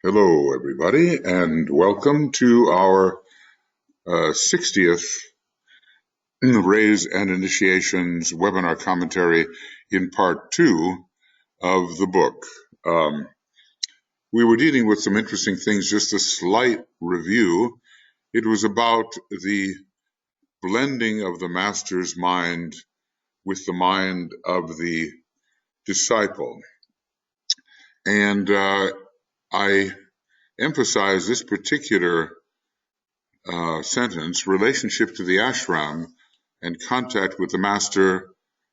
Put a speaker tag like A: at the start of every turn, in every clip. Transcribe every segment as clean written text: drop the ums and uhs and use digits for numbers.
A: Hello, everybody, and welcome to our 60th Raise and Initiations webinar commentary in part 2 of the book. We were dealing with some interesting things, just a slight review. It was about the blending of the master's mind with the mind of the disciple. And I emphasize this particular sentence: relationship to the ashram and contact with the master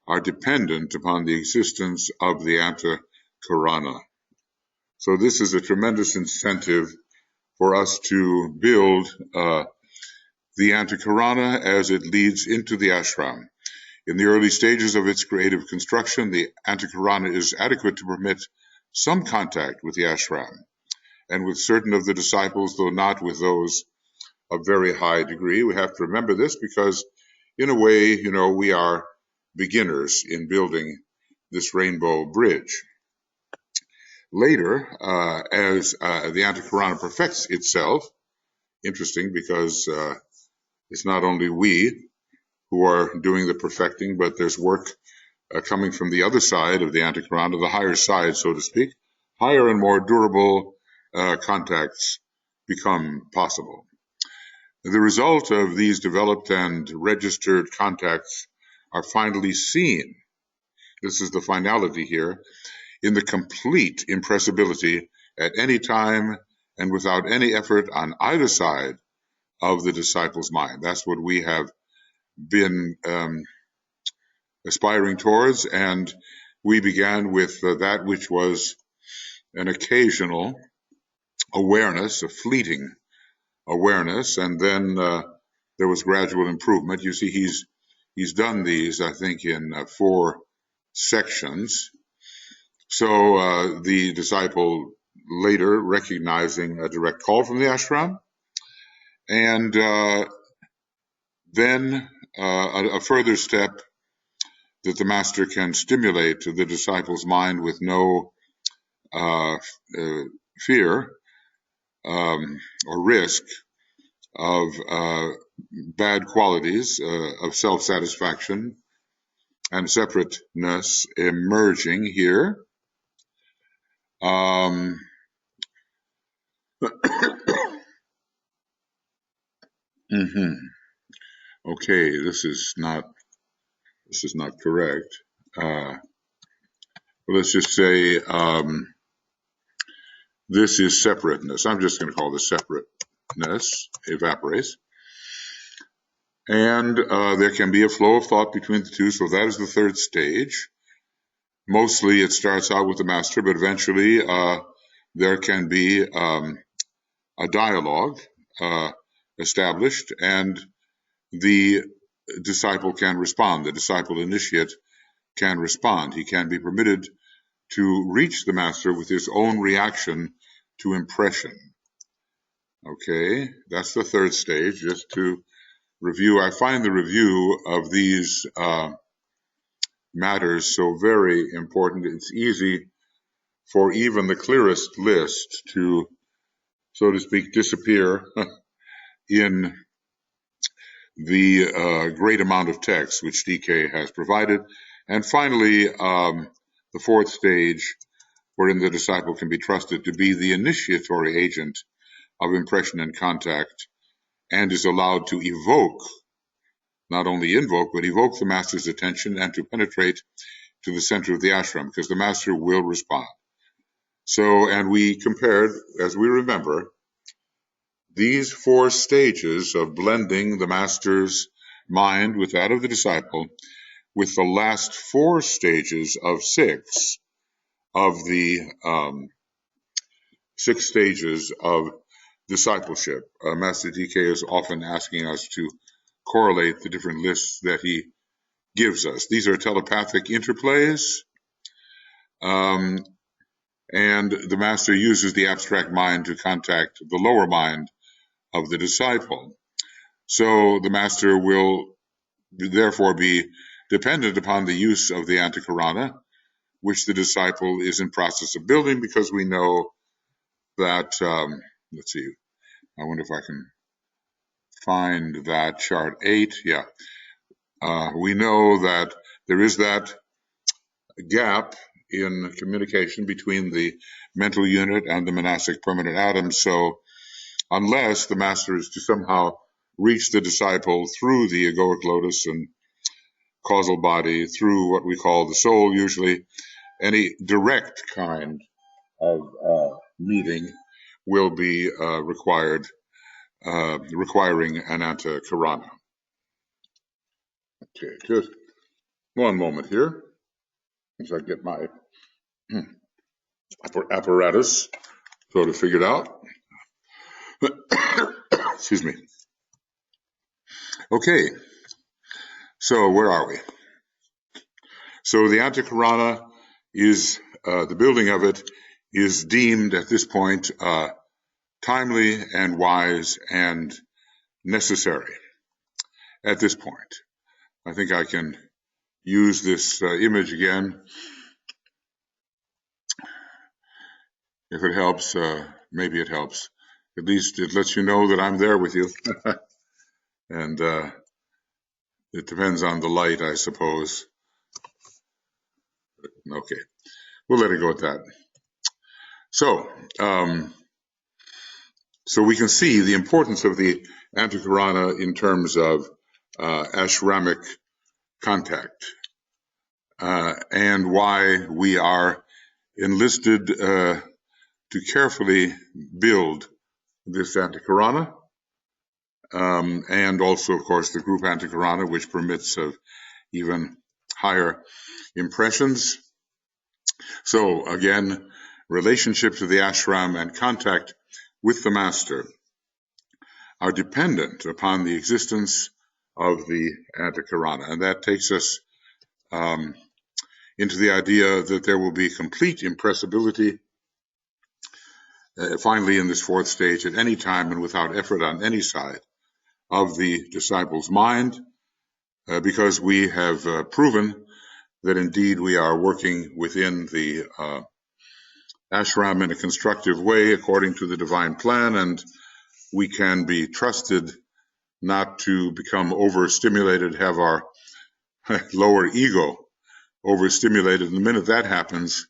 A: are dependent upon the existence of the antakarana. So this is a tremendous incentive for us to build the antakarana as it leads into the ashram. In the early stages of its creative construction, the antakarana is adequate to permit some contact with the ashram and with certain of the disciples, though not with those of very high degree. We have to remember this because, in a way, we are beginners in building this rainbow bridge. Later, as the antakarana perfects itself, interesting because it's not only we who are doing the perfecting, but there's work coming from the other side of the antakarana, the higher side, so to speak. Higher and more durable contacts become possible. The result of these developed and registered contacts are finally seen. This is the finality here, in the complete impressibility at any time and without any effort on either side of the disciple's mind. That's what we have been aspiring towards, and we began with that which was an occasional awareness, a fleeting awareness, and then there was gradual improvement. You see, he's done these, I think, in 4 sections. So the disciple later recognizing a direct call from the ashram, and then a further step that the master can stimulate the disciple's mind with no fear or risk of bad qualities of self-satisfaction and separateness emerging here. Okay, this is not correct. Let's just say this is separateness. I'm just going to call this separateness evaporates. And there can be a flow of thought between the two, so that is the third stage. Mostly it starts out with the master, but eventually there can be a dialogue established, and the disciple can respond. The disciple initiate can respond. He can be permitted to reach the master with his own reaction to impression. Okay, that's the third stage. Just to review, I find the review of these matters so very important. It's easy for even the clearest list to, so to speak, disappear in the great amount of text which DK has provided. And finally, the fourth stage, wherein the disciple can be trusted to be the initiatory agent of impression and contact, and is allowed to evoke, not only invoke, but evoke the master's attention and to penetrate to the center of the ashram, because the master will respond. So, and we compared, as we remember, these 4 stages of blending the master's mind with that of the disciple with the last 4 stages of 6 of the 6 stages of discipleship. Master DK is often asking us to correlate the different lists that he gives us. These are telepathic interplays, and the master uses the abstract mind to contact the lower mind of the disciple. So the master will therefore be dependent upon the use of the antakarana, which the disciple is in process of building, because we know that, let's see, I wonder if I can find that chart 8. Yeah. We know that there is that gap in communication between the mental unit and the monastic permanent atom. So unless the master is to somehow reach the disciple through the egoic lotus and causal body, through what we call the soul usually, any direct kind of meeting will be requiring an antakarana. Okay, just one moment here as I get my apparatus sort of figured out. Excuse me. Okay, so where are we? So the antakarana is, the building of it is deemed at this point timely and wise and necessary. At this point, I think I can use this image again. If it helps, maybe it helps. At least it lets you know that I'm there with you. And it depends on the light, I suppose. Okay, we'll let it go at that. So, so we can see the importance of the antakarana in terms of ashramic contact and why we are enlisted to carefully build this antakarana, and also, of course, the group antakarana, which permits of even higher impressions. So again, relationship to the ashram and contact with the master are dependent upon the existence of the antakarana, and that takes us into the idea that there will be complete impressibility finally in this fourth stage at any time and without effort on any side of the disciple's mind, because we have proven that indeed we are working within the ashram in a constructive way according to the divine plan, and we can be trusted not to become overstimulated, have our lower ego overstimulated. And the minute that happens,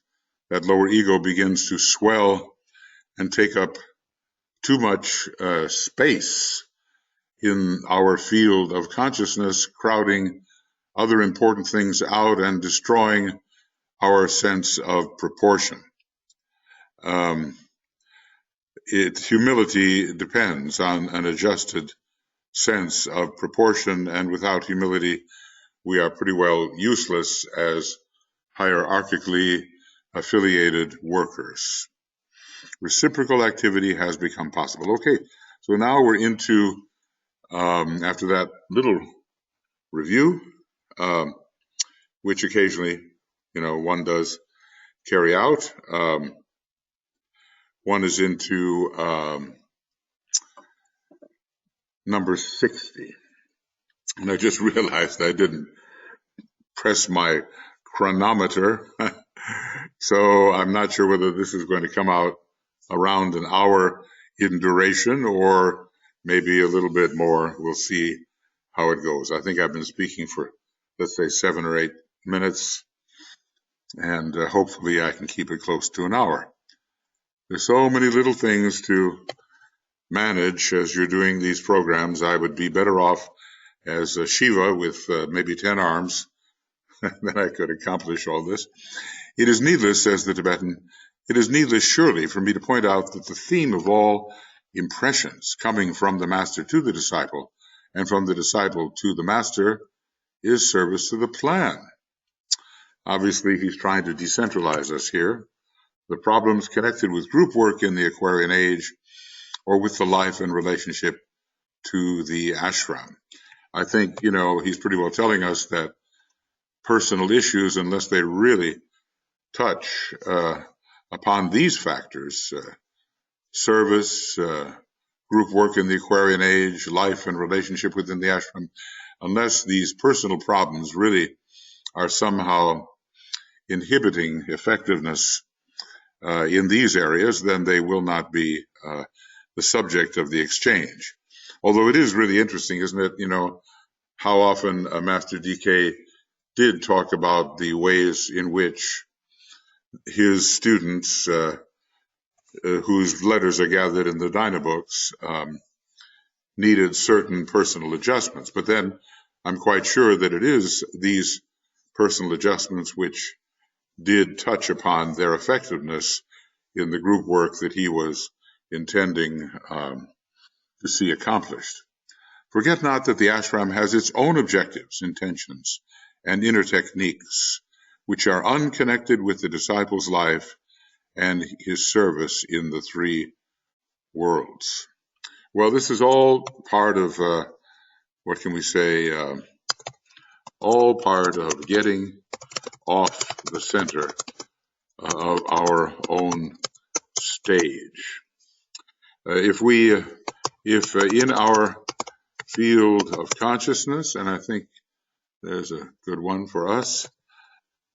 A: that lower ego begins to swell and take up too much space in our field of consciousness, crowding other important things out and destroying our sense of proportion. Humility depends on an adjusted sense of proportion, and without humility, we are pretty well useless as hierarchically affiliated workers. Reciprocal activity has become possible. Okay, so now we're into, after that little review, which occasionally, one does carry out, one is into number 60. And I just realized I didn't press my chronometer, so I'm not sure whether this is going to come out around an hour in duration or maybe a little bit more. We'll see how it goes. I think I've been speaking for, let's say, 7 or 8 minutes, and hopefully I can keep it close to an hour. There's so many little things to manage as you're doing these programs. I would be better off as Shiva with maybe 10 arms. Then I could accomplish all this. It is needless, says the Tibetan, it is needless surely for me to point out that the theme of all impressions coming from the master to the disciple and from the disciple to the master is service to the plan. Obviously, he's trying to decentralize us here. The problems connected with group work in the Aquarian age or with the life and relationship to the ashram. I think, he's pretty well telling us that personal issues, unless they really touch upon these factors, service, group work in the Aquarian age, life and relationship within the ashram, unless these personal problems really are somehow inhibiting effectiveness, in these areas, then they will not be the subject of the exchange. Although it is really interesting, isn't it, how often Master DK did talk about the ways in which his students, whose letters are gathered in the Dynabooks, needed certain personal adjustments. But then I'm quite sure that it is these personal adjustments which did touch upon their effectiveness in the group work that he was intending to see accomplished. Forget not that the ashram has its own objectives, intentions, and inner techniques, which are unconnected with the disciple's life and his service in the three worlds. Well, this is all part of, what can we say, all part of getting off the center of our own stage. If in our field of consciousness, and I think there's a good one for us,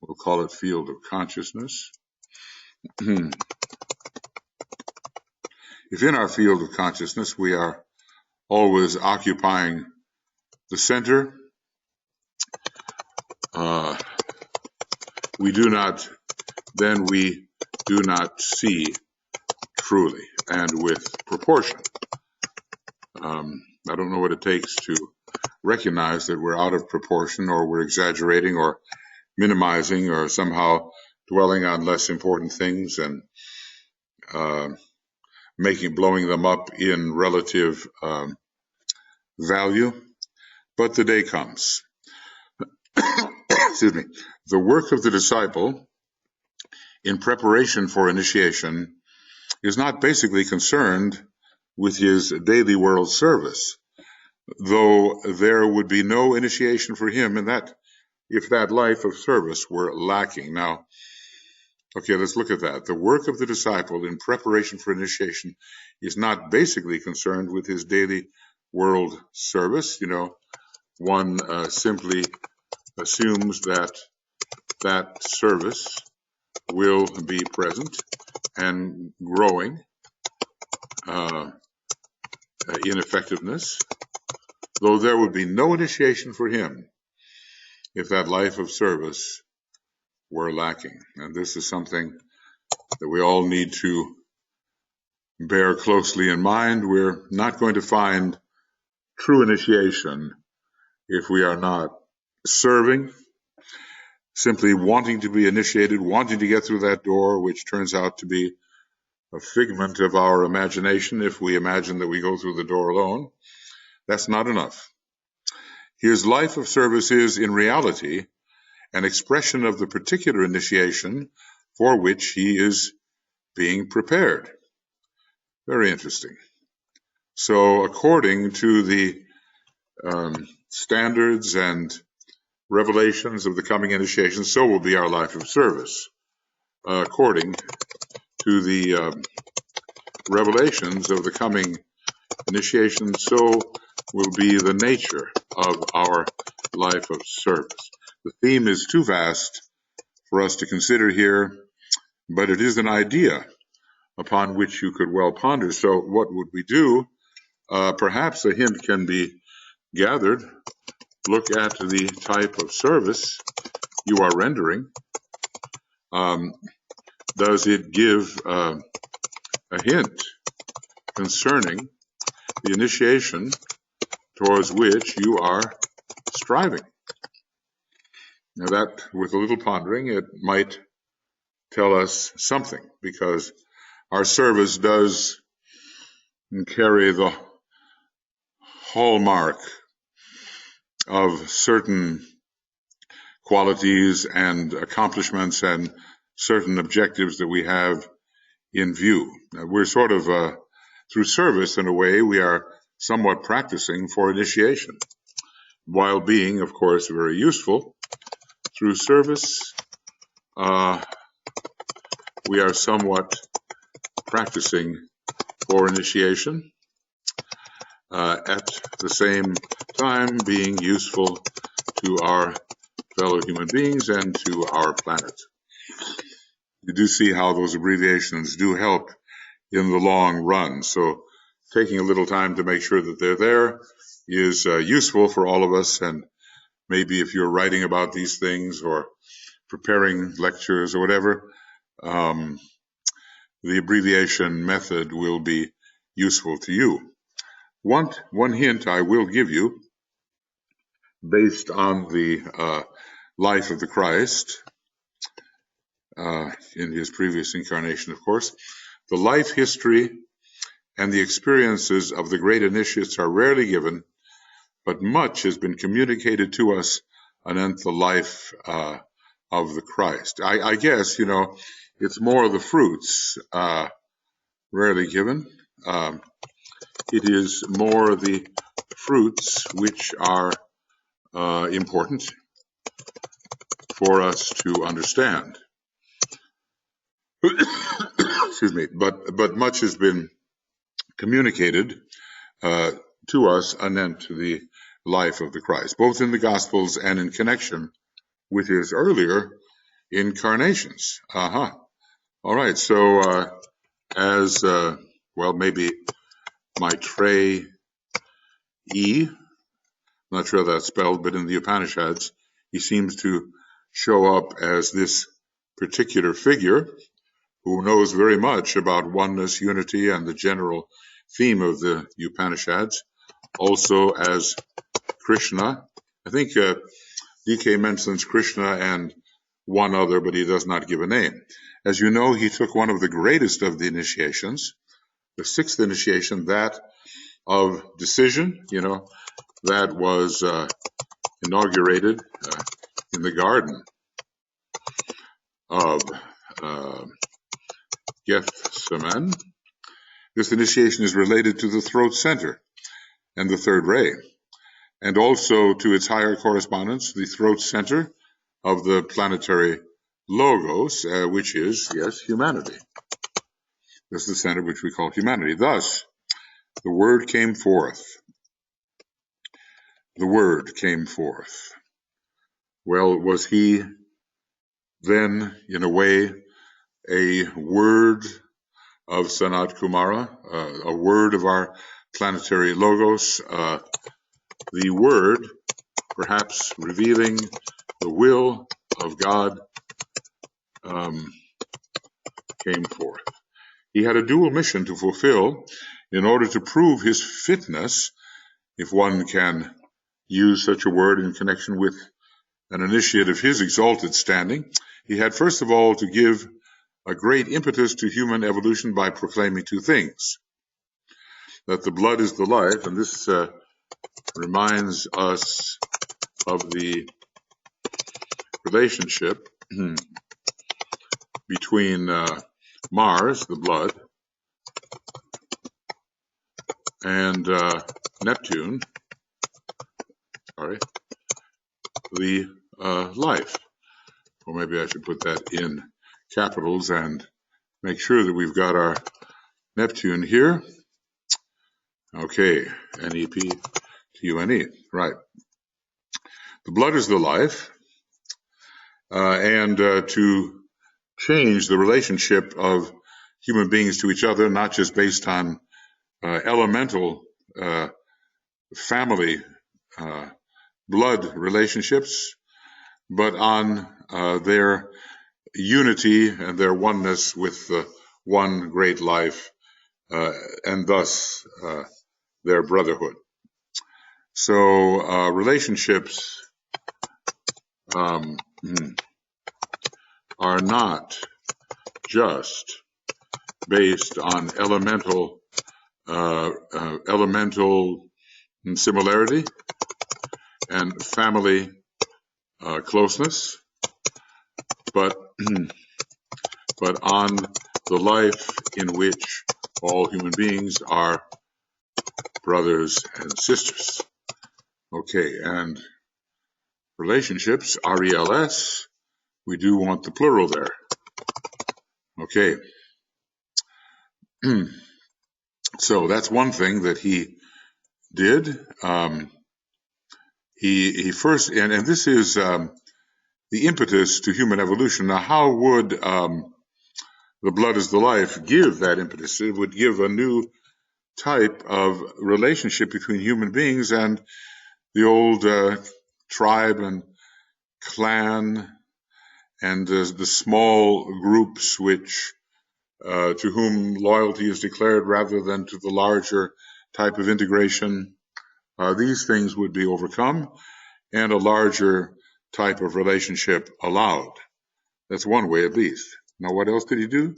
A: we'll call it field of consciousness. If in our field of consciousness we are always occupying the center, we do not see truly and with proportion. I don't know what it takes to recognize that we're out of proportion, or we're exaggerating or minimizing or somehow dwelling on less important things and blowing them up in relative value. But the day comes. Excuse me. The work of the disciple in preparation for initiation is not basically concerned with his daily world service, though there would be no initiation for him if that life of service were lacking. Now, okay, let's look at that. The work of the disciple in preparation for initiation is not basically concerned with his daily world service. One simply assumes that service will be present and growing in effectiveness, though there would be no initiation for him if that life of service were lacking. And this is something that we all need to bear closely in mind. We're not going to find true initiation if we are not serving, simply wanting to be initiated, wanting to get through that door, which turns out to be a figment of our imagination if we imagine that we go through the door alone. That's not enough. His life of service is, in reality, an expression of the particular initiation for which he is being prepared. Very interesting. So according to the standards and revelations of the coming initiation, so will be our life of service. According to the revelations of the coming initiation, so will be the nature of our life of service. The theme is too vast for us to consider here, but it is an idea upon which you could well ponder. So what would we do? Perhaps a hint can be gathered. Look at the type of service you are rendering. Does it give a hint concerning the initiation towards which you are striving? Now that, with a little pondering, it might tell us something, because our service does carry the hallmark of certain qualities and accomplishments and certain objectives that we have in view. We're sort of, through service, in a way, we are somewhat practicing for initiation, while being, of course, very useful. Through service, we are somewhat practicing for initiation, at the same time being useful to our fellow human beings and to our planet. you do see how those abbreviations do help in the long run. So taking a little time to make sure that they're there is useful for all of us. And maybe if you're writing about these things or preparing lectures or whatever, the abbreviation method will be useful to you. One hint I will give you, based on the life of the Christ, in his previous incarnation, of course, the life history and the experiences of the great initiates are rarely given, but much has been communicated to us anent the life of the Christ. I guess, it's more of the fruits rarely given. It is more the fruits which are important for us to understand. Excuse me, but much has been communicated to us anent the life of the Christ, both in the Gospels and in connection with his earlier incarnations. All right, so as maybe Maitreyee, not sure that's spelled, but in the Upanishads, he seems to show up as this particular figure who knows very much about oneness, unity, and the general theme of the Upanishads, also as Krishna. I think DK mentions Krishna and one other, but he does not give a name. As you know, he took one of the greatest of the initiations, the sixth initiation, that of decision, that was inaugurated in the garden of Gethsemane. This initiation is related to the throat center and the third ray, and also to its higher correspondence, the throat center of the planetary logos, which is, yes, humanity. This is the center which we call humanity. Thus, the Word came forth. The Word came forth. Well, was he then, in a way, a word of Sanat Kumara, a word of our planetary logos, the Word, perhaps revealing the will of God, came forth. He had a dual mission to fulfill in order to prove his fitness, if one can use such a word in connection with an initiate of his exalted standing. He had first of all to give a great impetus to human evolution by proclaiming two things: that the blood is the life, and this reminds us of the relationship between Mars, the blood, and Neptune, the life. Or maybe I should put that in capitals and make sure that we've got our Neptune here. Okay, N-E-P-T-U-N-E, right. The blood is the life, and to change the relationship of human beings to each other, not just based on elemental family blood relationships, but on their unity and their oneness with the one great life, and thus their brotherhood. So relationships are not just based on elemental similarity and family closeness, but on the life in which all human beings are brothers and sisters. Okay, and relationships, R-E-L-S, we do want the plural there. Okay. So that's one thing that he did. He first, and this is the impetus to human evolution. Now, how would the blood is the life, give that impetus. It would give a new type of relationship between human beings and the old tribe and clan and the small groups which to whom loyalty is declared rather than to the larger type of integration. These things would be overcome and a larger type of relationship allowed. That's one way at least. Now what else could he do?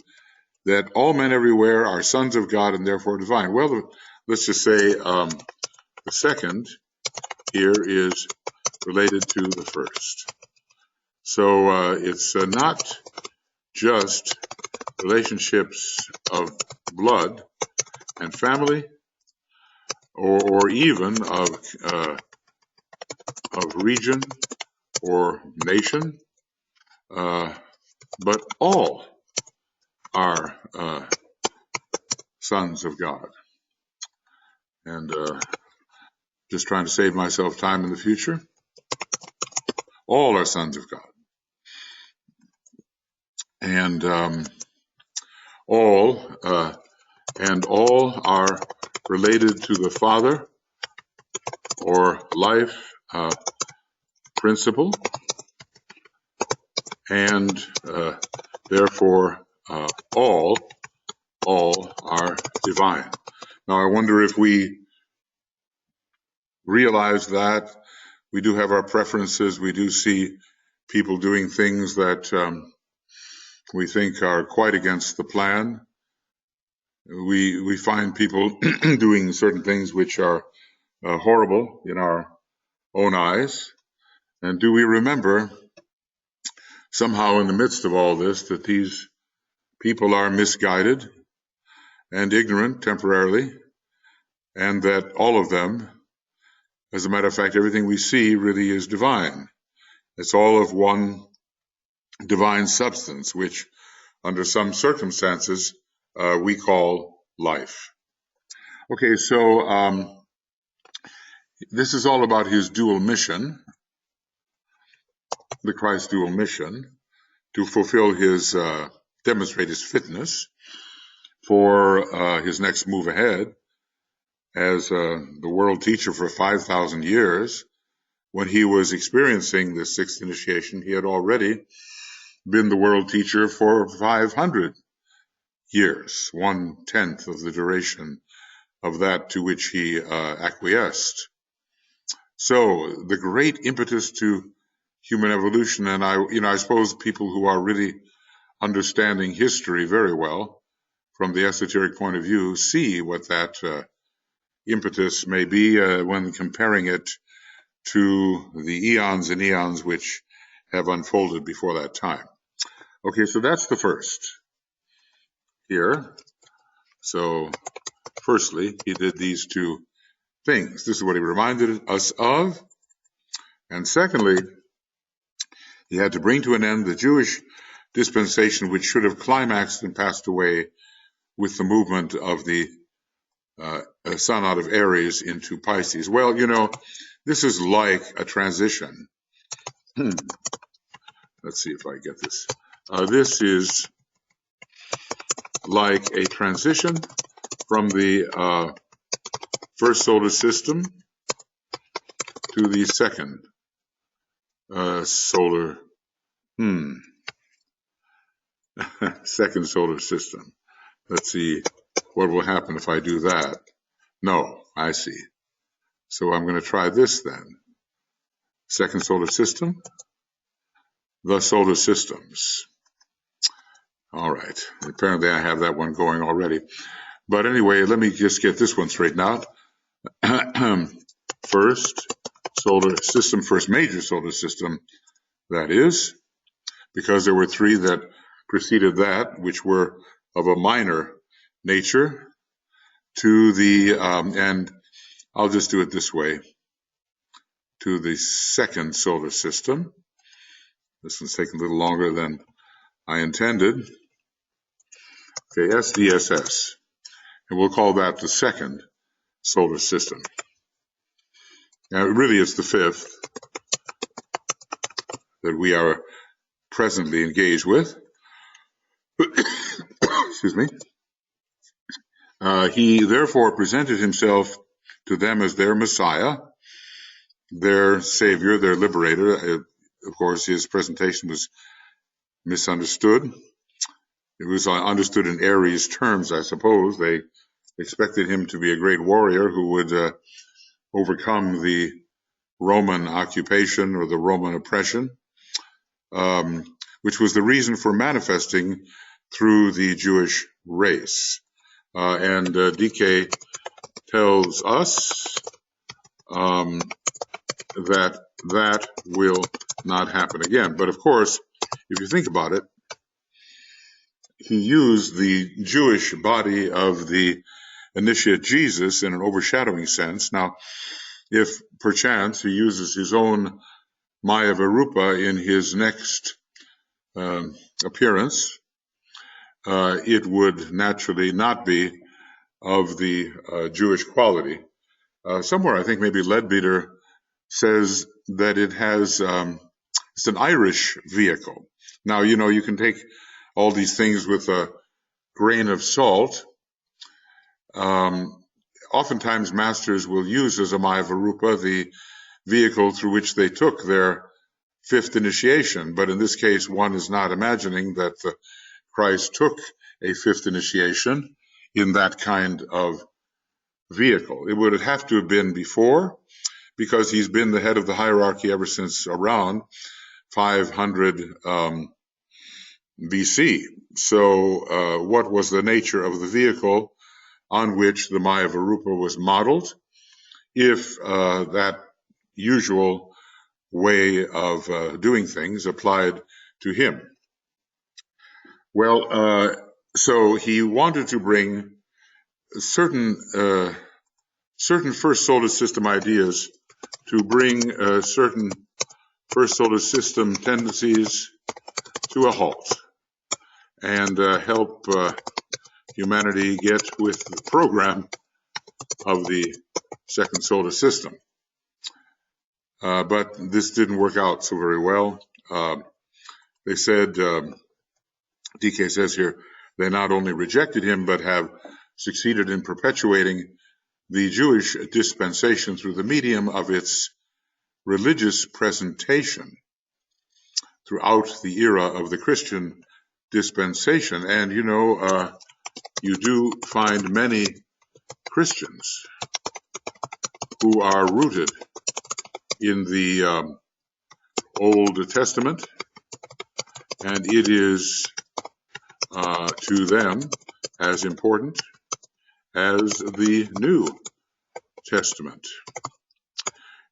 A: That all men everywhere are sons of God and therefore divine. Well, let's just say the second here is related to the first. So it's not just relationships of blood and family, or even of region or nation, but all are sons of God. And just trying to save myself time in the future. All are sons of God. And all are related to the Father or life principle, and therefore all are divine. Now I wonder if we realize that we do have our preferences. We do see people doing things that we think are quite against the plan. We find people doing certain things which are horrible in our own eyes. And do we remember somehow in the midst of all this that these people are misguided and ignorant temporarily, and that all of them, as a matter of fact, everything we see really is divine. It's all of one divine substance, which under some circumstances we call life. Okay, so this is all about his dual mission, the Christ dual mission, to fulfill his, demonstrate his fitness for his next move ahead as the world teacher for 5,000 years. When he was experiencing the sixth initiation, he had already been the world teacher for 500 years, 1/10 of the duration of that to which he acquiesced. So the great impetus to human evolution, and I suppose people who are really understanding history very well from the esoteric point of view see what that impetus may be when comparing it to the eons and eons which have unfolded before that time. Okay, so that's the first here. So firstly, he did these two things. This is what he reminded us of. And secondly, he had to bring to an end the Jewish dispensation, which should have climaxed and passed away with the movement of the sun out of Aries into Pisces. Well, you know, this is like a transition. Let's see if I get this. This is like a transition from the first solar system to the second solar second solar system. Let's see what will happen if I do that. No, I see. So I'm going to try this then. Second solar system, the solar systems. All right. Apparently I have that one going already. But anyway, let me just get this one straightened out. First solar system, first major solar system, that is, because there were three that preceded that, which were of a minor nature, to the, and I'll just do it this way, to the second solar system. This one's taking a little longer than I intended. Okay, SDSS. And we'll call that the second solar system. Now, really, it's the fifth that we are presently engaged with. excuse me, he therefore presented himself to them as their Messiah, their Savior, their Liberator. Of course, his presentation was misunderstood. It was understood in Aries terms, I suppose. They expected him to be a great warrior who would overcome the Roman occupation or the Roman oppression, which was the reason for manifesting through the Jewish race. And DK tells us that that will not happen again. But of course, if you think about it, he used the Jewish body of the initiate Jesus in an overshadowing sense. Now, if perchance he uses his own Maya Virupa in his next appearance, it would naturally not be of the Jewish quality. Somewhere, I think maybe Leadbeater says that it has, it's an Irish vehicle. Now, you can take all these things with a grain of salt. Oftentimes, masters will use as a Maya Virupa the vehicle through which they took their fifth initiation. But in this case, one is not imagining that Christ took a fifth initiation in that kind of vehicle. It would have to have been before, because he's been the head of the hierarchy ever since around 500 BC. So what was the nature of the vehicle on which the Maya Virupa was modeled, if that usual way of doing things applied to him? Well, so he wanted to bring certain first solar system ideas, to bring certain first solar system tendencies to a halt, and help humanity get with the program of the second solar system. But this didn't work out so very well. They said, DK says here, they not only rejected him, but have succeeded in perpetuating the Jewish dispensation through the medium of its religious presentation throughout the era of the Christian dispensation. And you do find many Christians who are rooted in the Old Testament, and it is to them as important as the New Testament.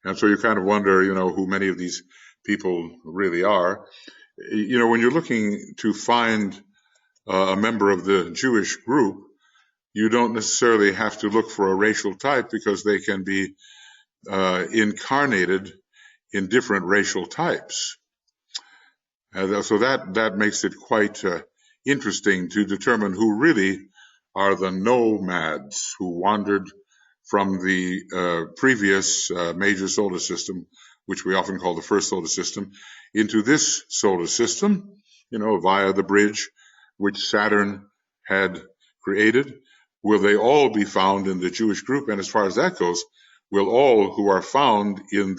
A: And so you kind of wonder, who many of these people really are. When you're looking to find a member of the Jewish group, you don't necessarily have to look for a racial type, because they can be incarnated in different racial types. So that makes it quite interesting to determine who really are the nomads who wandered from the previous major solar system, which we often call the first solar system, into this solar system, via the bridge which Saturn had created. Will they all be found in the Jewish group? And as far as that goes, will all who are found in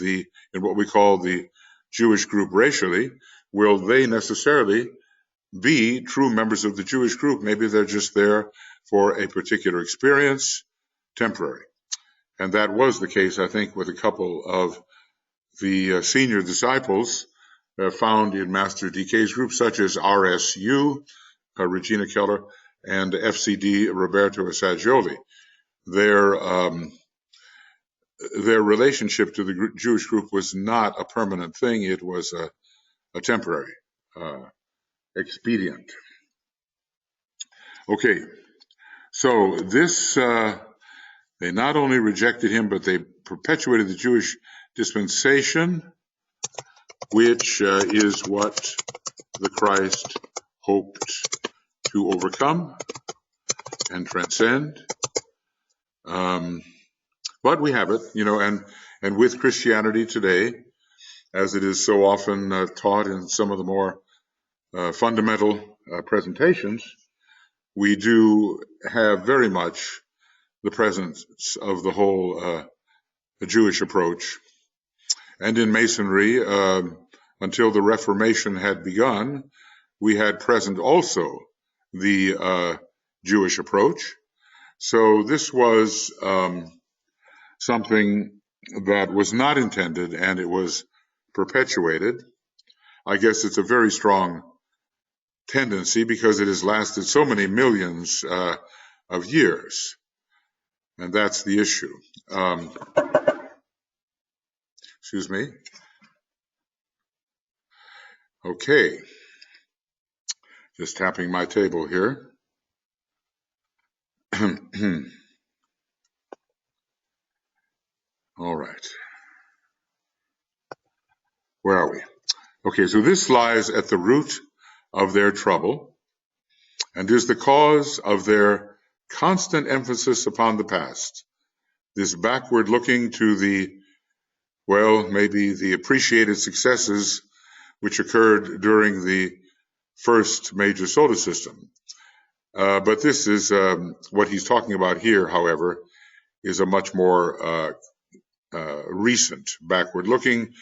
A: what we call the Jewish group racially, will they necessarily be true members of the Jewish group? Maybe they're just there for a particular experience, temporary. And that was the case, I think, with a couple of the senior disciples found in Master DK's group, such as RSU, Regina Keller, and FCD, Roberto Assagioli. Their relationship to the Jewish group was not a permanent thing. It was a temporary expedient. Okay, so this, they not only rejected him, but they perpetuated the Jewish dispensation, which is what the Christ hoped to overcome and transcend. But we have it, and with Christianity today, as it is so often taught in some of the more fundamental presentations, we do have very much the presence of the whole Jewish approach. And in Masonry, until the Reformation had begun, we had present also the Jewish approach. So this was something that was not intended, and it was perpetuated. I guess it's a very strong tendency because it has lasted so many millions of years, and that's the issue. Excuse me. Okay, just tapping my table here. All right. Where are we? Okay, so this lies at the root of their trouble and is the cause of their constant emphasis upon the past, this backward looking to the, well, maybe the appreciated successes which occurred during the first major solar system. But this is what he's talking about here, however, is a much more recent backward looking,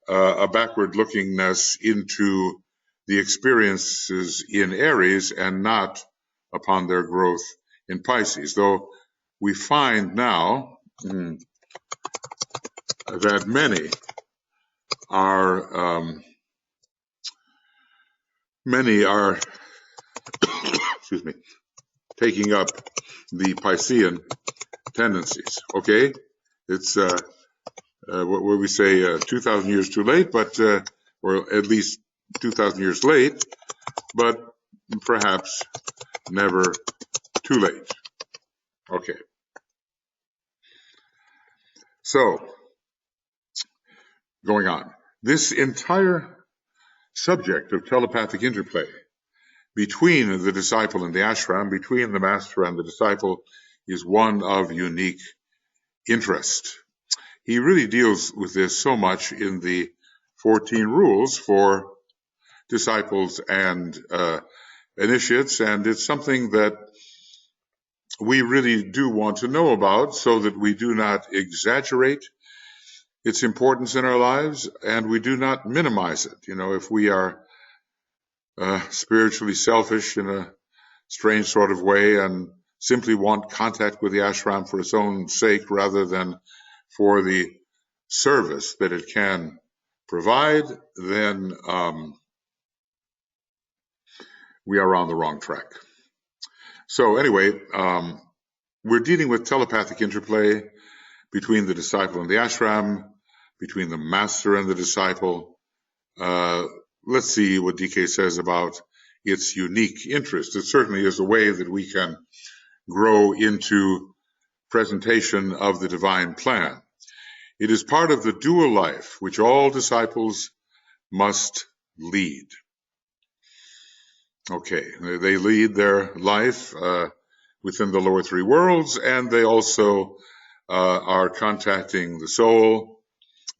A: a backward lookingness into the experiences in Aries and not upon their growth in Pisces. Though we find now that many are excuse me, taking up the Piscean tendencies. Okay, it's what we say 2,000 years too late, but or at least 2,000 years late, but perhaps never too late. Okay. So, going on. This entire subject of telepathic interplay between the disciple and the ashram, between the master and the disciple, is one of unique interest. He really deals with this so much in the 14 rules for disciples and initiates, and it's something that we really do want to know about so that we do not exaggerate its importance in our lives and we do not minimize it. You know, if we are spiritually selfish in a strange sort of way and simply want contact with the ashram for its own sake rather than for the service that it can provide, then we are on the wrong track. So anyway, we're dealing with telepathic interplay between the disciple and the ashram, between the master and the disciple. Let's see what DK says about its unique interest. It certainly is a way that we can grow into presentation of the divine plan. It is part of the dual life which all disciples must lead. Okay, they lead their life within the lower three worlds, and they also are contacting the soul,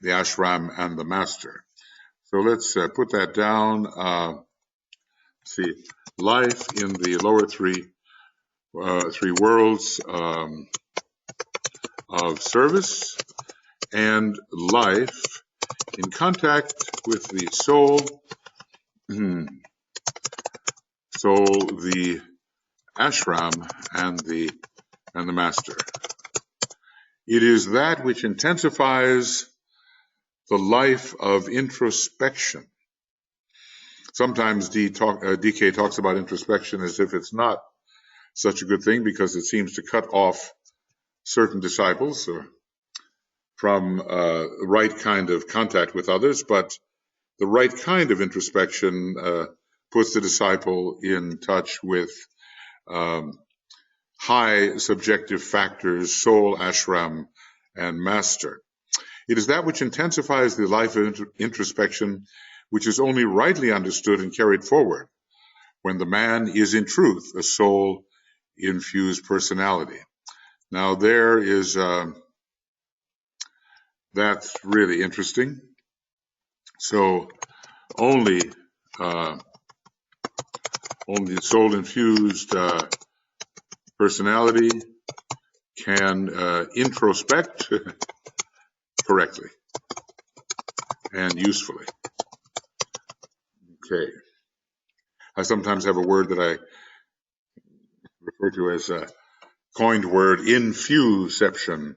A: the ashram, and the master. So let's put that down. See, life in the lower three worlds of service, and life in contact with the soul, the ashram, and the master. It is that which intensifies the life of introspection. Sometimes DK talks about introspection as if it's not such a good thing because it seems to cut off certain disciples from the right kind of contact with others, but the right kind of introspection puts the disciple in touch with high subjective factors, soul, ashram, and master. It is that which intensifies the life of introspection, which is only rightly understood and carried forward when the man is in truth a soul-infused personality. Now there is, that's really interesting. So only Only the soul-infused personality can introspect correctly and usefully. Okay. I sometimes have a word that I refer to as a coined word, infuception,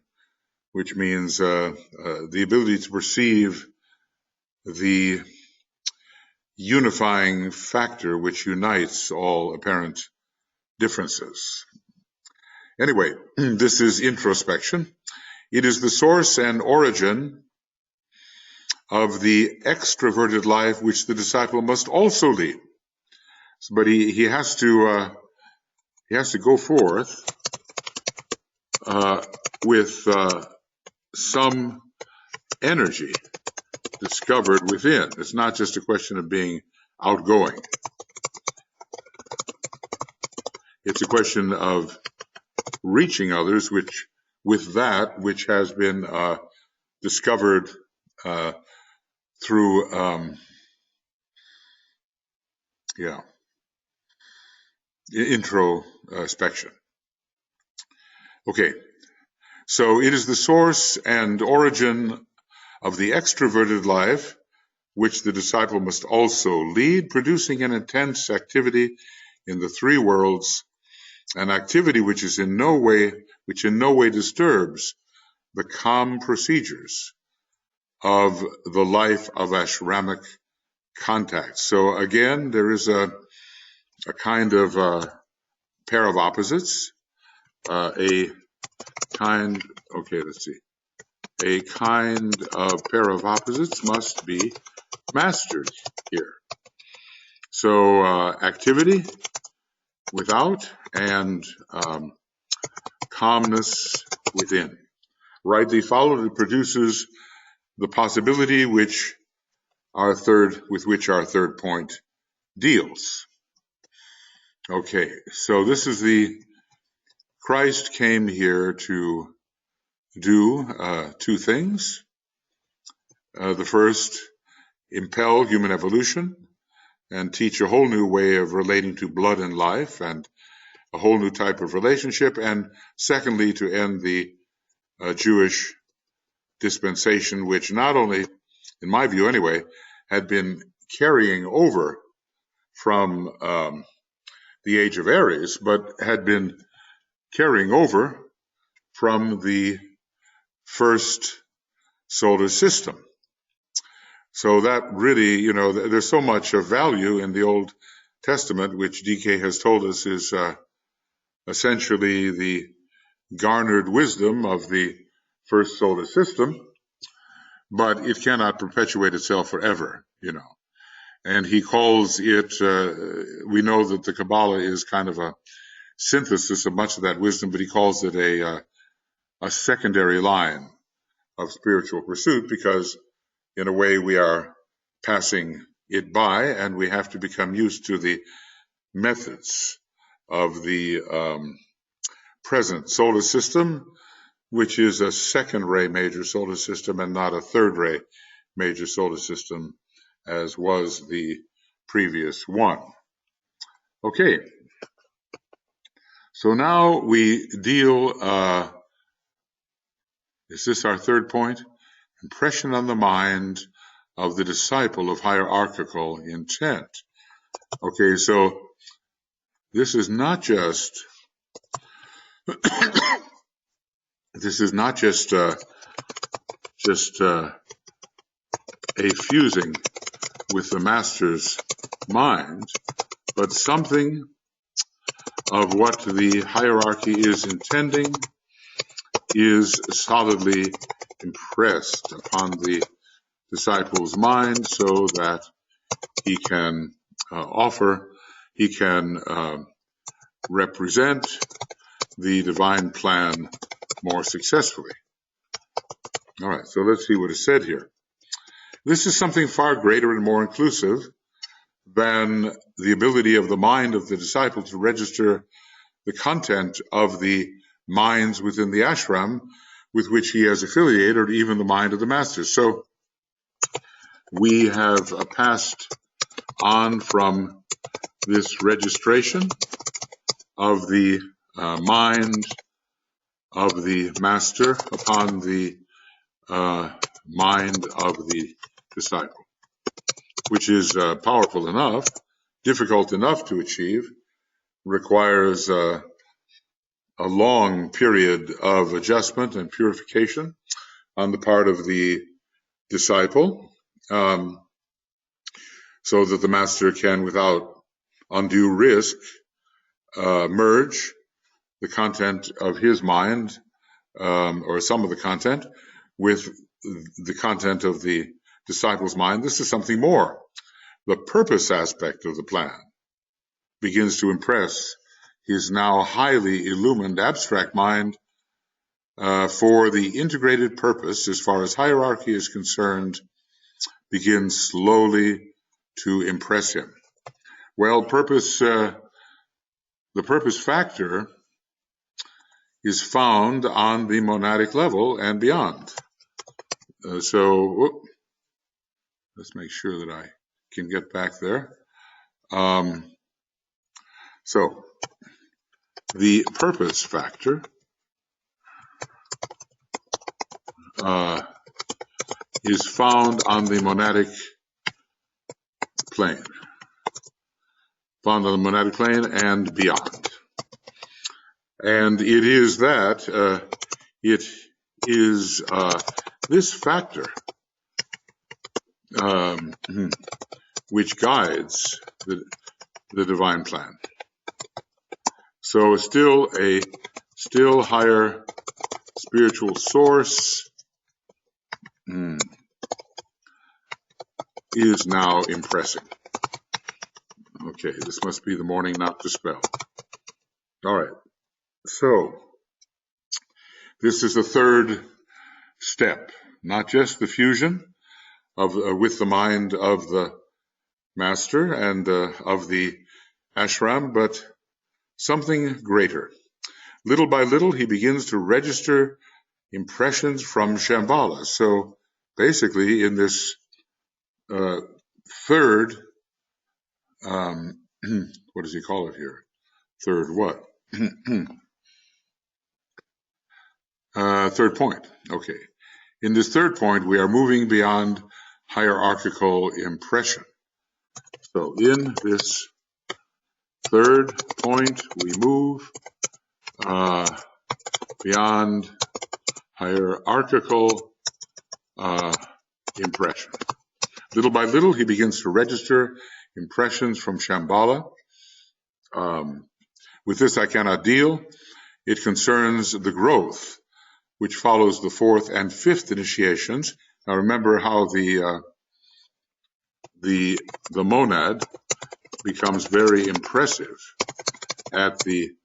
A: which means the ability to perceive the unifying factor which unites all apparent differences. Anyway, this is introspection. It is the source and origin of the extroverted life which the disciple must also lead. But he has to go forth with some energy discovered within. It's not just a question of being outgoing. It's a question of reaching others with that which has been discovered through introspection. Okay, so it is the source and origin of the extroverted life which the disciple must also lead, producing an intense activity in the three worlds, an activity which in no way disturbs the calm procedures of the life of ashramic contact. So again, there is a kind of pair of opposites, a kind of pair of opposites must be mastered here. So activity without and calmness within. Rightly followed, it produces the possibility with which our third point deals. Okay, so this is Christ came here to do two things. The first, impel human evolution and teach a whole new way of relating to blood and life and a whole new type of relationship. And secondly, to end the Jewish dispensation, which not only, in my view anyway, had been carrying over from the age of Aries, but had been carrying over from the first solar system. So that really, there's so much of value in the Old Testament, which DK has told us is essentially the garnered wisdom of the first solar system, but it cannot perpetuate itself forever, And he calls it, we know that the Kabbalah is kind of a synthesis of much of that wisdom, but he calls it a secondary line of spiritual pursuit, because in a way we are passing it by, and we have to become used to the methods of the present solar system, which is a second-ray major solar system and not a third-ray major solar system, as was the previous one. Okay, so now we deal, is this our third point? Impression on the mind of the disciple of hierarchical intent. Okay, so this is not just a fusing with the master's mind, but something of what the hierarchy is intending is solidly impressed upon the disciple's mind, so that he can represent the divine plan more successfully. All right, so let's see what is said here. This is something far greater and more inclusive than the ability of the mind of the disciple to register the content of the minds within the ashram with which he has affiliated, or even the mind of the master. So we have passed on from this registration of the mind of the master upon the mind of the disciple, which is powerful enough, difficult enough to achieve, requires a long period of adjustment and purification on the part of the disciple, so that the master can, without undue risk, merge the content of his mind, or some of the content, with the content of the disciple's mind. This is something more. The purpose aspect of the plan begins to impress his now highly illumined abstract mind for the integrated purpose, as far as hierarchy is concerned, begins slowly to impress him. Well, the purpose factor is found on the monadic level and beyond. So let's make sure that I can get back there. So the purpose factor is found on the monadic plane. Found on the monadic plane and beyond. And it is that, this factor which guides the divine plan. So still higher spiritual source is now impressing. Okay, this must be the morning not to spell. All right, so this is the third step, not just the fusion of with the mind of the master and of the ashram, but something greater. Little by little, he begins to register impressions from Shambhala. So basically, in this third, what does he call it here? Third what? Third point. Okay. In this third point, we are moving beyond hierarchical impression. So in this third point, we move beyond hierarchical impression. Little by little, he begins to register impressions from Shambhala. With this, I cannot deal. It concerns the growth which follows the fourth and fifth initiations. Now remember how the monad becomes very impressive at the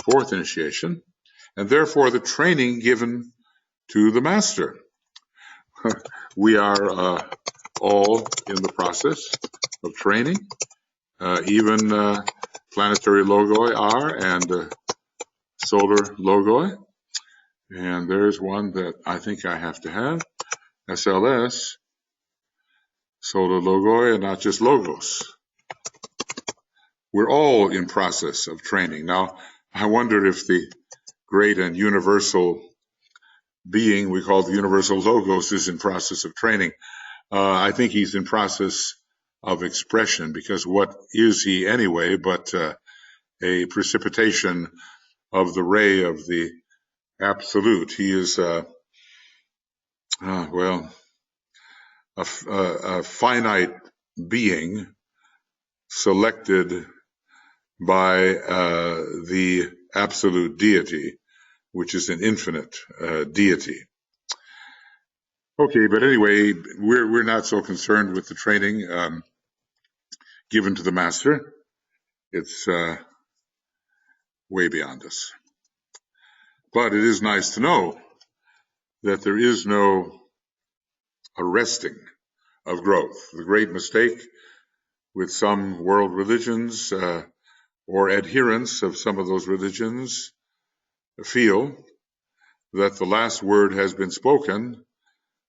A: fourth initiation, and therefore the training given to the master. We are all in the process of training. Even planetary logoi are, and solar logoi. And there's one that I think I have to have, SLS, solar logoi, and not just logos. We're all in process of training. Now, I wonder if the great and universal being we call the universal logos is in process of training. I think he's in process of expression, because what is he anyway but a precipitation of the ray of the absolute. He is a finite being selected by the absolute deity, which is an infinite deity. Okay, but anyway, we're not so concerned with the training given to the master. It's way beyond us. But it is nice to know that there is no arresting of growth. The great mistake with some world religions or adherents of some of those religions feel that the last word has been spoken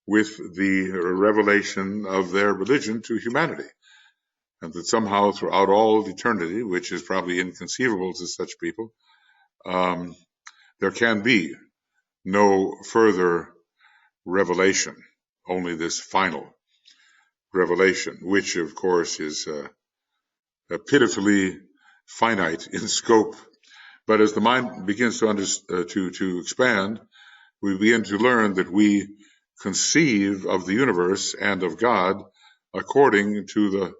A: with the revelation of their religion to humanity. and that somehow throughout all eternity, which is probably inconceivable to such people, there can be no further revelation, only this final revelation, which of course is pitifully finite in scope. But as the mind begins to expand, we begin to learn that we conceive of the universe and of God according to the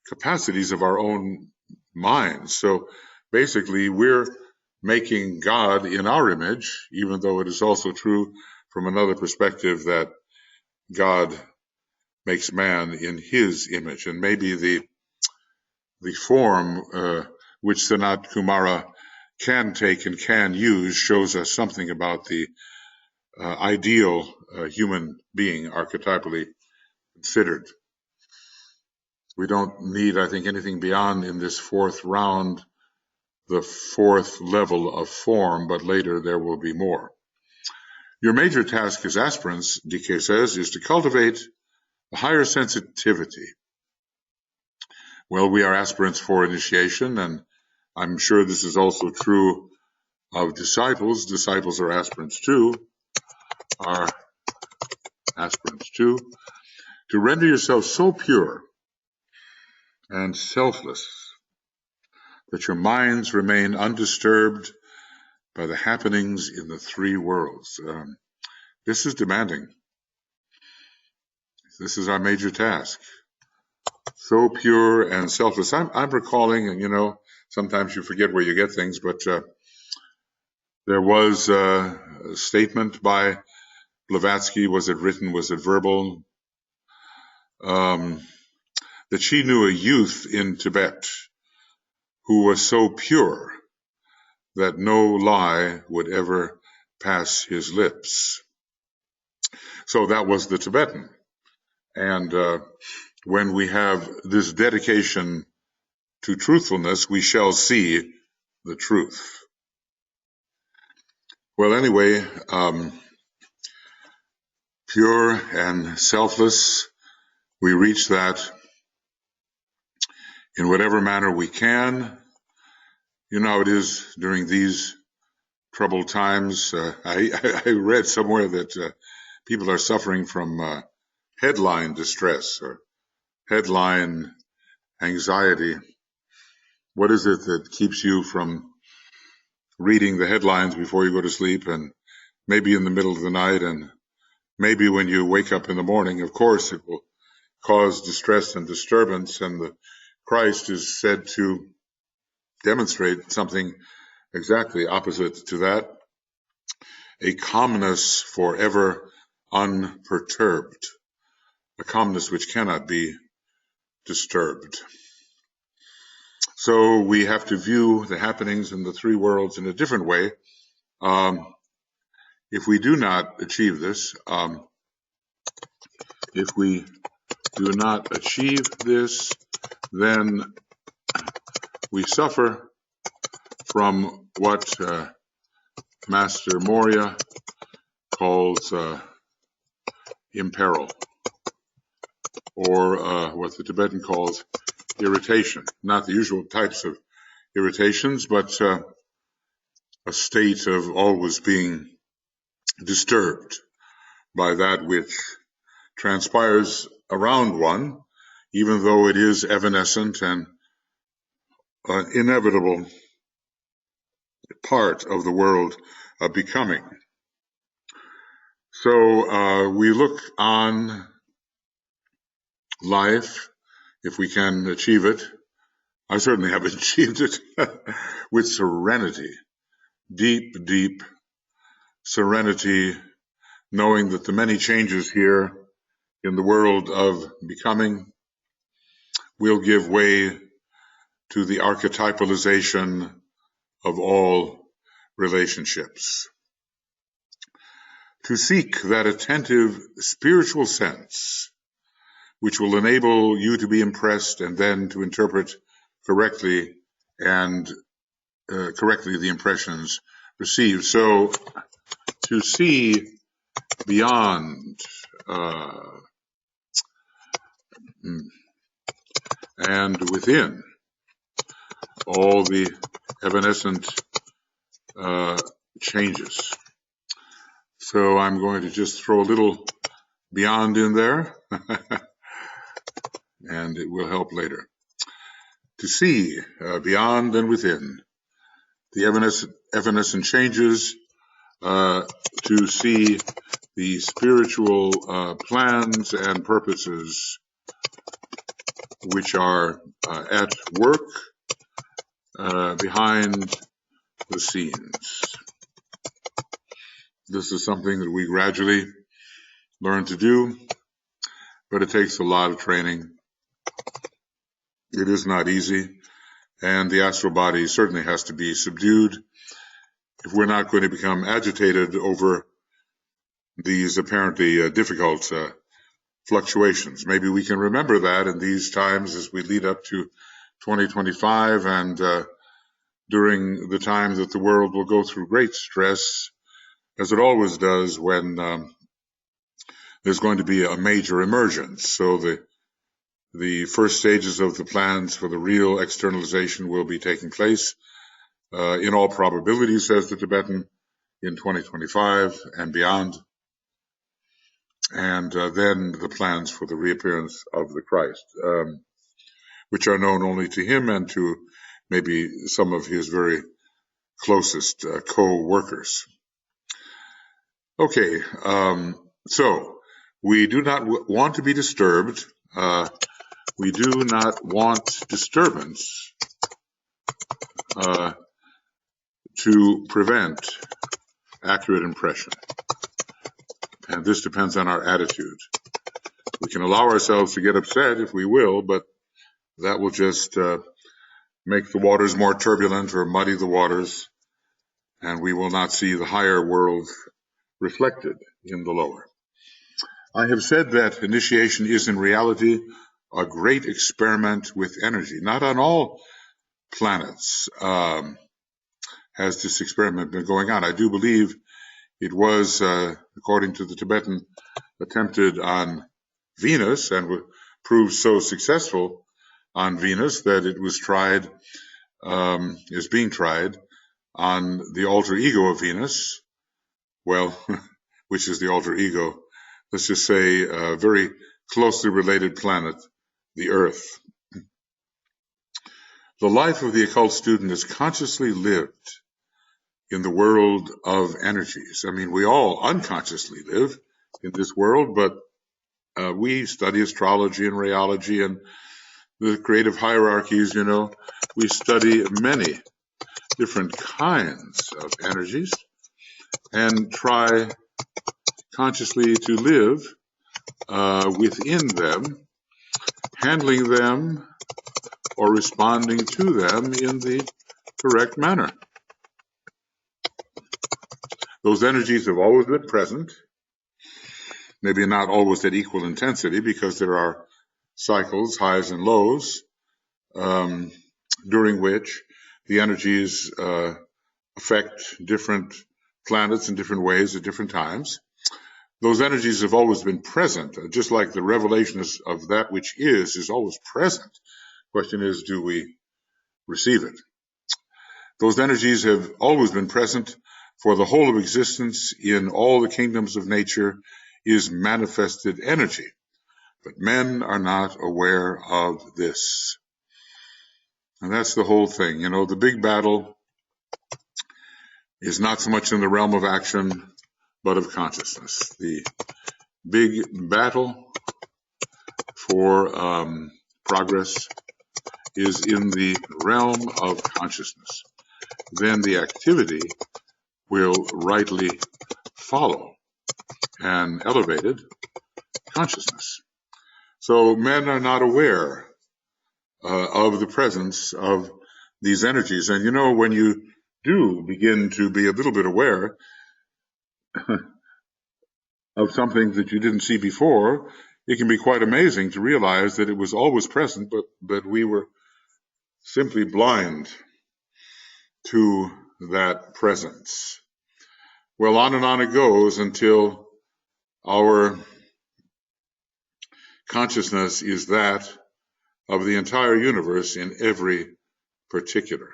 A: capacities of our own minds. So basically, we're making God in our image, even though it is also true from another perspective that God makes man in his image. And maybe the form which Sanat Kumara can take and can use shows us something about the ideal human being, archetypally considered. We don't need, I think, anything beyond in this fourth round, the fourth level of form, but later there will be more. Your major task as aspirants, DK says, is to cultivate a higher sensitivity. Well, we are aspirants for initiation, and I'm sure this is also true of disciples. Disciples are aspirants too, to render yourself so pure and selfless that your minds remain undisturbed by the happenings in the three worlds. This is demanding. This is our major task. So pure and selfless. I'm recalling, and sometimes you forget where you get things, but there was a statement by Blavatsky, was it written, was it verbal, that she knew a youth in Tibet who was so pure that no lie would ever pass his lips. So that was the Tibetan. And when we have this dedication to truthfulness, we shall see the truth. Well, anyway, pure and selfless, we reach that in whatever manner we can. You know how it is during these troubled times. I read somewhere that people are suffering from headline distress or headline anxiety. What is it that keeps you from reading the headlines before you go to sleep, and maybe in the middle of the night, and maybe when you wake up in the morning? Of course, it will cause distress and disturbance, and the Christ is said to demonstrate something exactly opposite to that, a calmness forever unperturbed, a calmness which cannot be disturbed. So we have to view the happenings in the three worlds in a different way. If we do not achieve this, then we suffer from what Master Moria calls imperil, or what the Tibetan calls irritation. Not the usual types of irritations, but a state of always being disturbed by that which transpires around one, even though it is evanescent and an inevitable part of the world of becoming. So we look on life, if we can achieve it. I certainly have achieved it with serenity, deep, deep serenity, knowing that the many changes here in the world of becoming will give way to the archetypalization of all relationships. To seek that attentive spiritual sense which will enable you to be impressed and then to interpret correctly the impressions received. So to see beyond and within all the evanescent changes. So I'm going to just throw a little beyond in there, and it will help later. To see beyond and within the evanescent changes, to see the spiritual plans and purposes which are at work behind the scenes. This is something that we gradually learn to do, but it takes a lot of training. It is not easy, and the astral body certainly has to be subdued if we're not going to become agitated over these apparently difficult fluctuations. Maybe we can remember that in these times as we lead up to 2025 and during the time that the world will go through great stress, as it always does when there's going to be a major emergence. So the first stages of the plans for the real externalization will be taking place, in all probability, says the Tibetan, in 2025 and beyond. And then the plans for the reappearance of the Christ, which are known only to him and to maybe some of his very closest co-workers. Okay, so we do not want to be disturbed. We do not want disturbance to prevent accurate impression. And this depends on our attitude. We can allow ourselves to get upset if we will, but that will just make the waters more turbulent or muddy the waters, and we will not see the higher world reflected in the lower. I have said that initiation is in reality a great experiment with energy. Not on all planets has this experiment been going on. I do believe it was, according to the Tibetan, attempted on Venus and proved so successful on Venus that it was tried, is being tried on the alter ego of Venus. Well, which is the alter ego? Let's just say a very closely related planet, the Earth. The life of the occult student is consciously lived in the world of energies. I mean, we all unconsciously live in this world, but we study astrology and rheology and the creative hierarchies, you know. We study many different kinds of energies and try consciously to live within them, handling them or responding to them in the correct manner. Those energies have always been present, maybe not always at equal intensity because there are cycles, highs and lows, during which the energies affect different planets in different ways at different times. Those energies have always been present, just like the revelation of that which is always present. Question is, do we receive it? Those energies have always been present, for the whole of existence in all the kingdoms of nature is manifested energy. But men are not aware of this. And that's the whole thing. You know, the big battle is not so much in the realm of action, but of consciousness. The big battle for progress is in the realm of consciousness. Then the activity will rightly follow an elevated consciousness. So men are not aware of the presence of these energies. And you know, when you do begin to be a little bit aware of something that you didn't see before, it can be quite amazing to realize that it was always present, but we were simply blind to that presence. Well, on and on it goes until our consciousness is that of the entire universe in every particular.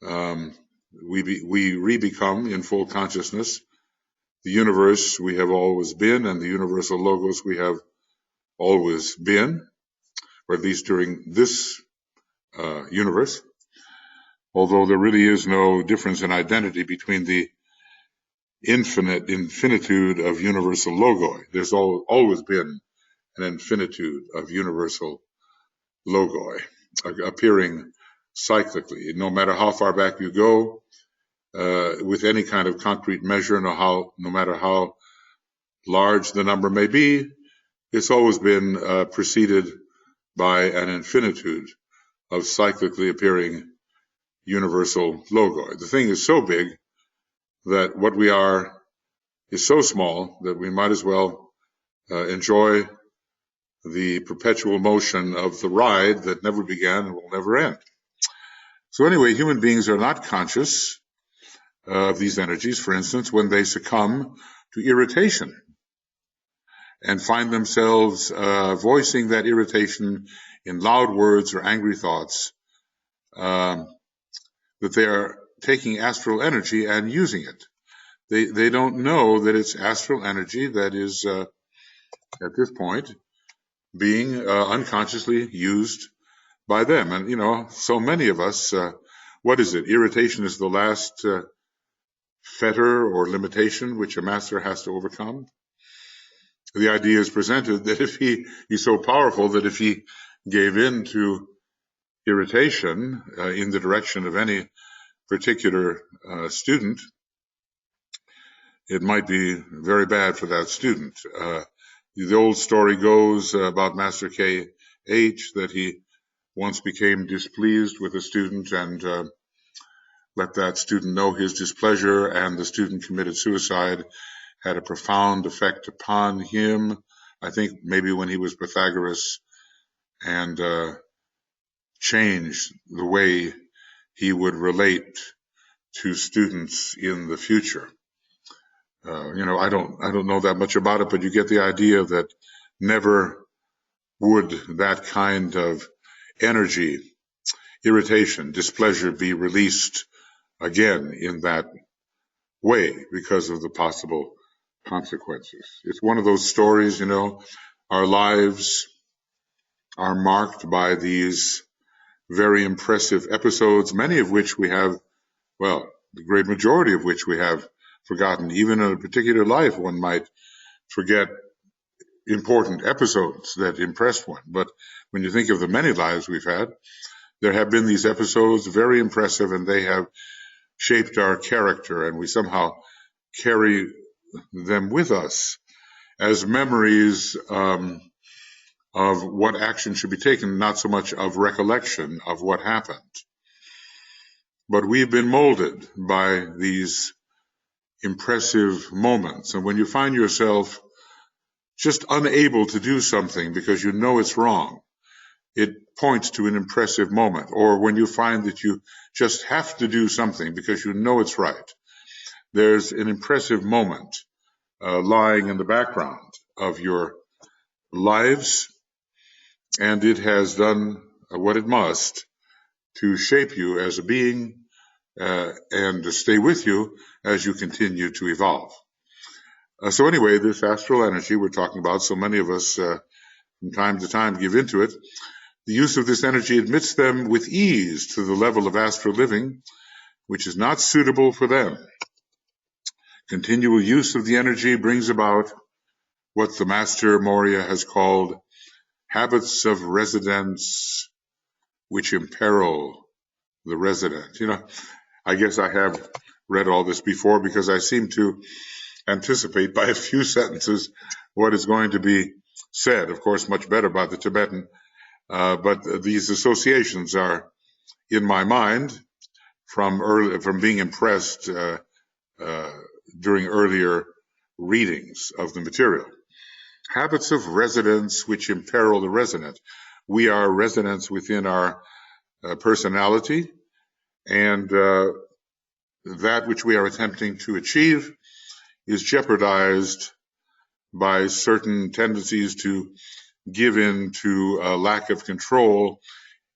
A: We re-become in full consciousness the universe we have always been and the universal logos we have always been, or at least during this universe, although there really is no difference in identity between the infinitude of universal logoi. There's always been an infinitude of universal logoi appearing cyclically, no matter how far back you go, with any kind of concrete measure, no matter how large the number may be, it's always been preceded by an infinitude of cyclically appearing universal logoi. The thing is so big that what we are is so small that we might as well enjoy the perpetual motion of the ride that never began and will never end. So anyway, human beings are not conscious of these energies, for instance, when they succumb to irritation and find themselves voicing that irritation in loud words or angry thoughts, that they are taking astral energy and using it. They don't know that it's astral energy that is, at this point, being unconsciously used by them. And, so many of us, what is it? Irritation is the last fetter or limitation which a master has to overcome. The idea is presented that if he's so powerful that if he gave in to irritation in the direction of any particular student, it might be very bad for that student. The old story goes about Master K.H. that he once became displeased with a student and let that student know his displeasure, and the student committed suicide. Had a profound effect upon him, I think maybe when he was Pythagoras, and changed the way he would relate to students in the future. I don't know that much about it, but you get the idea that never would that kind of energy, irritation, displeasure be released again in that way because of the possible consequences. It's one of those stories, our lives are marked by these very impressive episodes, many of which we have, well, the great majority of which we have forgotten. Even in a particular life, one might forget important episodes that impressed one. But when you think of the many lives we've had, there have been these episodes very impressive, and they have shaped our character, and we somehow carry them with us as memories of what action should be taken, not so much of recollection of what happened. But we've been molded by these impressive moments. And when you find yourself just unable to do something because you know it's wrong, it points to an impressive moment. Or when you find that you just have to do something because you know it's right, there's an impressive moment lying in the background of your lives, and it has done what it must to shape you as a being and to stay with you as you continue to evolve. So anyway, this astral energy we're talking about, so many of us from time to time give into it. The use of this energy admits them with ease to the level of astral living, which is not suitable for them. Continual use of the energy brings about what the Master Moria has called habits of residence, which imperil the resident. I guess I have read all this before because I seem to anticipate by a few sentences what is going to be said. Of course, much better by the Tibetan, but these associations are in my mind from being impressed during earlier readings of the material. Habits of residence which imperil the resident. We are residents within our personality, and that which we are attempting to achieve is jeopardized by certain tendencies to give in to a lack of control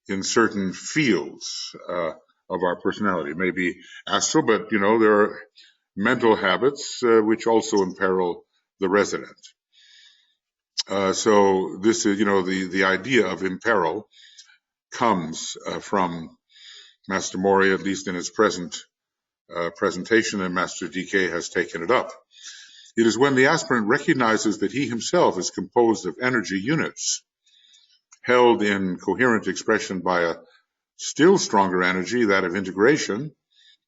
A: in certain fields of our personality. Maybe astral, but there are mental habits which also imperil the resident. So this is, the idea of imperil comes from Master Mori, at least in its present presentation, and Master DK has taken it up. It is when the aspirant recognizes that he himself is composed of energy units held in coherent expression by a still stronger energy, that of integration,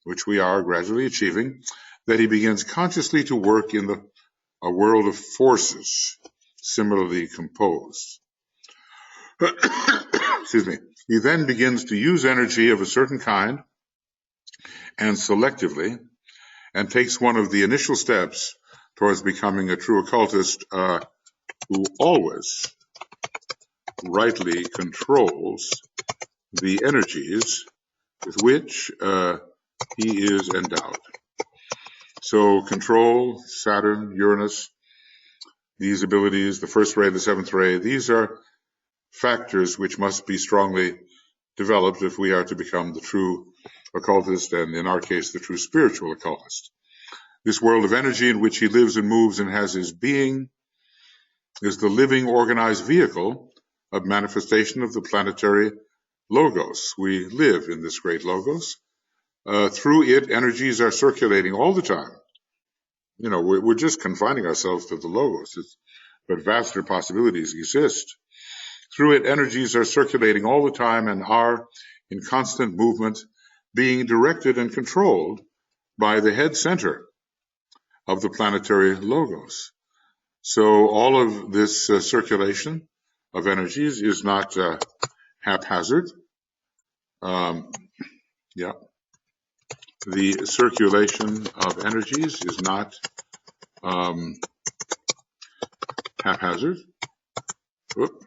A: which we are gradually achieving, that he begins consciously to work in a world of forces similarly composed. Excuse me. He then begins to use energy of a certain kind and selectively, and takes one of the initial steps towards becoming a true occultist who always rightly controls the energies with which he is endowed. So control, Saturn, Uranus, these abilities, the first ray, the seventh ray, these are factors which must be strongly developed if we are to become the true occultist, and in our case, the true spiritual occultist. This world of energy in which he lives and moves and has his being is the living, organized vehicle of manifestation of the planetary logos. We live in this great logos. Through it, energies are circulating all the time. We're just confining ourselves to the logos, but vaster possibilities exist. Through it, energies are circulating all the time and are in constant movement, being directed and controlled by the head center of the planetary logos. So all of this circulation of energies is not haphazard. The circulation of energies is not haphazard. Whoop.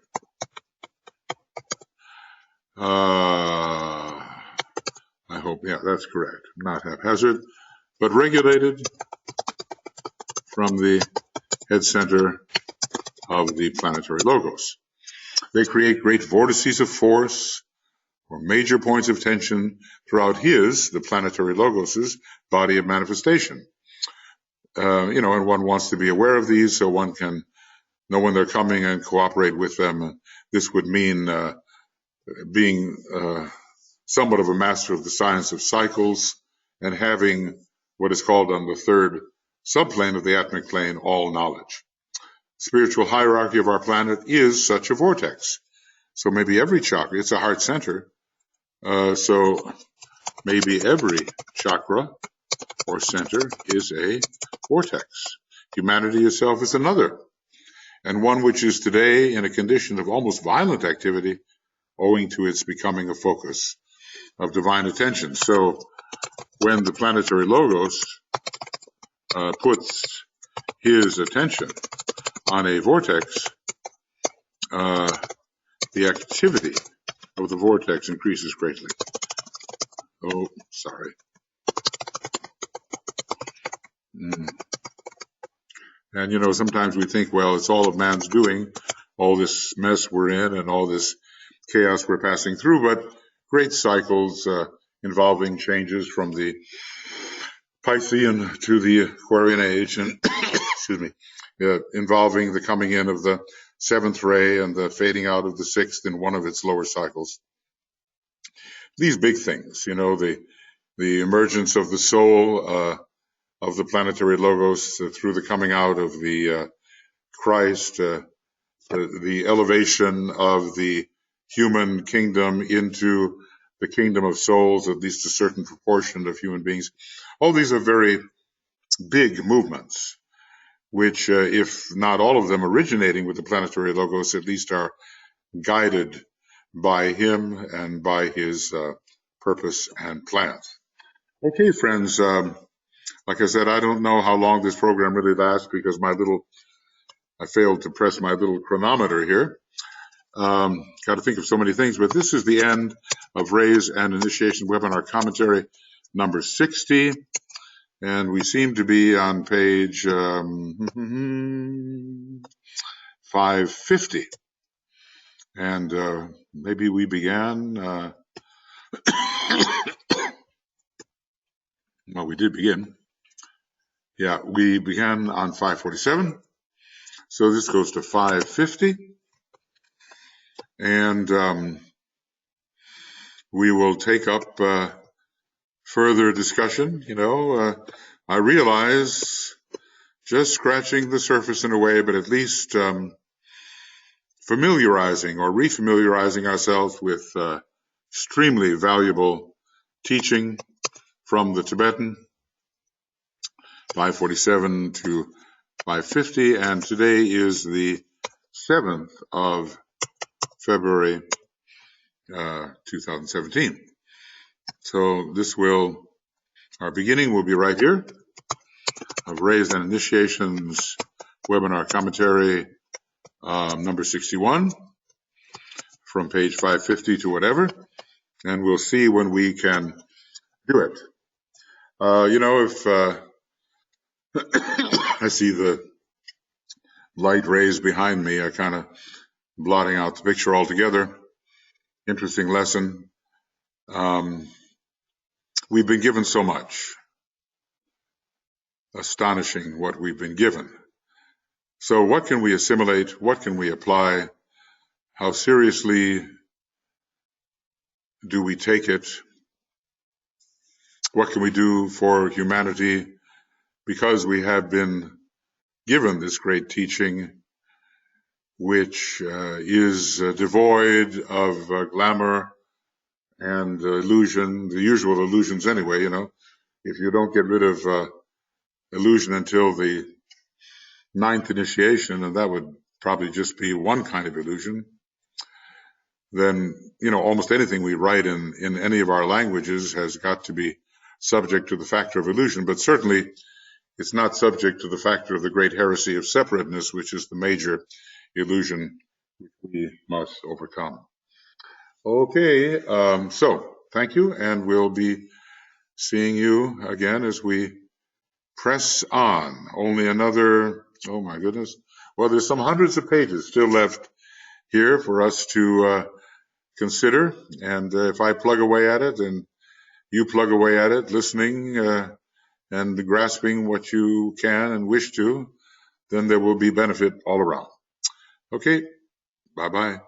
A: I hope, that's correct. Not haphazard, but regulated from the head center of the planetary logos. They create great vortices of force or major points of tension throughout the planetary logos' body of manifestation. And one wants to be aware of these so one can know when they're coming and cooperate with them. This would mean being somewhat of a master of the science of cycles and having what is called on the third subplane of the atmic plane, all knowledge. The spiritual hierarchy of our planet is such a vortex. So maybe every chakra, it's a heart center, so maybe every chakra or center is a vortex. Humanity itself is another, and one which is today in a condition of almost violent activity owing to its becoming a focus of divine attention. So when the planetary logos puts his attention on a vortex, the activity of the vortex increases greatly. Oh, sorry. And sometimes we think, well, it's all of man's doing, all this mess we're in and all this chaos we're passing through, but great cycles involving changes from the Piscean to the Aquarian age, and excuse me, involving the coming in of the seventh ray and the fading out of the sixth in one of its lower cycles. These big things, the emergence of the soul of the planetary logos through the coming out of the Christ, the elevation of the human kingdom into the kingdom of souls, at least a certain proportion of human beings. All these are very big movements, which, if not all of them originating with the planetary logos, at least are guided by him and by his purpose and plan. Okay, friends, like I said, I don't know how long this program really lasts because I failed to press my little chronometer here. Got to think of so many things, but this is the end of Rays and Initiation webinar commentary number 60, and we seem to be on page 550. And maybe we began, well, we did begin. Yeah, we began on 547. So this goes to 550. And we will take up further discussion. I realize just scratching the surface in a way, but at least familiarizing or refamiliarizing ourselves with extremely valuable teaching from the Tibetan, 547 to 550, and today is the 7th of February 2017. So our beginning will be right here. I've raised an initiations webinar commentary number 61 from page 550 to whatever, and we'll see when we can do it. If I see the light rays behind me, I kind of blotting out the picture altogether. Interesting lesson. We've been given so much. Astonishing what we've been given. So what can we assimilate? What can we apply? How seriously do we take it? What can we do for humanity? Because we have been given this great teaching, which is devoid of glamour and illusion, the usual illusions anyway. If you don't get rid of illusion until the 9th initiation, and that would probably just be one kind of illusion, then almost anything we write in any of our languages has got to be subject to the factor of illusion, but certainly it's not subject to the factor of the great heresy of separateness, which is the major illusion we must overcome. Okay, so thank you, and we'll be seeing you again as we press on. Only another, oh my goodness, well, there's some hundreds of pages still left here for us to consider, and if I plug away at it and you plug away at it, listening and grasping what you can and wish to, then there will be benefit all around. Okay, bye-bye.